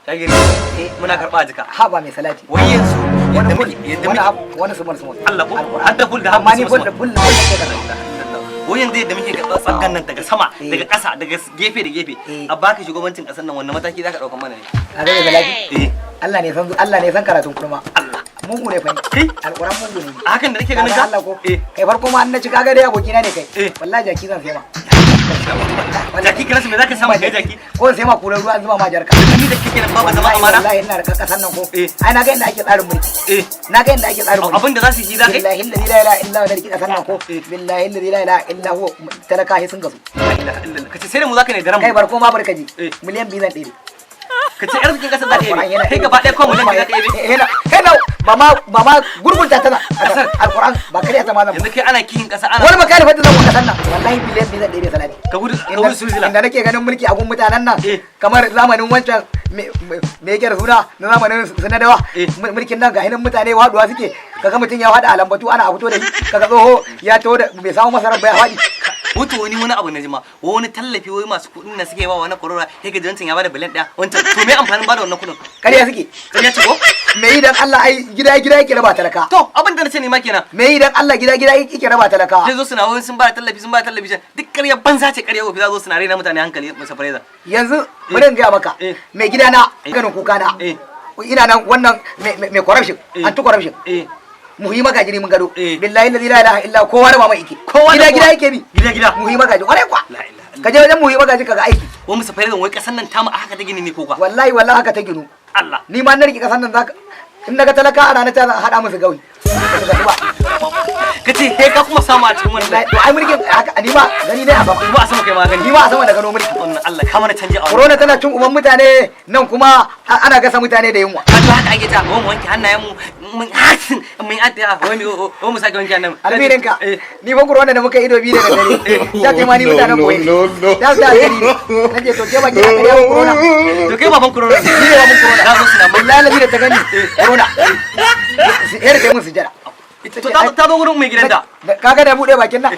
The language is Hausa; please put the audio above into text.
ya gani muna karba jika ha ba mai salati wai yanzu wani ful wani sumar Allah ko har da ful da amma ni ful da ke karɓa wai yanzu yadda muke karɓar tsaggan nan daga sama daga ƙasa daga gefe da gefe a baka shugabancin ƙasar nan wannan mataki zaka ɗauka mana ne a zai salati Allah ne san karatun kurma Allah mugu ne fa alquran mugu ne hakan da nake ganin ka Allah ko kai farko ma an na ci kaga dai abokina ne kai wallahi jaki zan sai ma jaki kana me zaka samu kai jaki ko sai ma kuran ruwa zuba ma jarka ni da kike nan babu zama amana wallahi ina da kasan nan ko ai na ga inda ake tsarin mulki na ga inda ake tsarin mulki abinda za su yi da kai billahi la ilaha illa huwa da kike kasan nan ko billahi la ilaha illa huwa talaka sun gasu kace sai da mu zaka ne garan kai barko ma barkaji miliyan 2 zan ɗebe kace arzikin kasar za ka yi kai gaba ɗaya kwan miliyan za ka yi hena mama gurgunta tana alquran ba kare ta ma zan yanzu kai ana kihin kasa ana wani makali fata zan kasan nan wallahi miliyan 2 zan ɗebe salati ka gudu suzila inda nake ganin mulki a gun mutanen nan kamar zamanin wancan me yake da suna na zamanin sanadawa mulkin nan ga hinin mutane waduwa suke kaga mutum ya fada a lambatu ana fito da shi kaga tsoho ya taho da bai samu masarar ba ya fadi wato wani abu na jima wani tallafi wai masu kuɗin da suke ba wani korora sai ga wancan ya bada biliyan ɗaya wancan to me amfanin bada wannan kuɗin kariya suke kariya ce ko me yi dan Allah ai gida yake raba talaka to abin da nace ne ma kenan me yi dan Allah gida yake raba talaka sai zo suna wai sun bada tallafi duk ƙarya banza ce ƙarya wofi za zo suna rena mutane hankali masa fareza yanzu bari in ga maka me gida na ganin kuka na ina nan wannan me corruption anti corruption muhi magajiri mun gado billahi la ilaha illa kowa da mama yake gida yake bi gida muhi magaji kwarai kwa ka je wajen muhi magaji kaga aiki wa musa fareza wai kasan nan tamu haka ta gini ne ko kwa wallahi haka ta ginu Allah ni ma na riki kasan nan zaka in naga talaka a ranar ta zan hada musu gawi kace he ka kuma samu a cikin wannan to ai mulkin haka ni ma gani ne a ba ba a sama kai ma gani ni ma a sama da gano mulki wannan Allah ka mana canje a corona tana cin uban mutane nan kuma ana gasa mutane da yunwa wato haka ake ta mu wanke hannayen mu mun hasin mun adda wai mu sake wanke hannayen albirin ka ni ba corona da muka ido bi daga dare da kai ma ni mutanen koyi da gari naje to ke ba ki aka yawo corona to kai baban corona ni ne baban corona da so suna wallahi labi da ta gani corona yar kai mun sujara to ta zo gurin mai gidan da kaga da bude bakin nan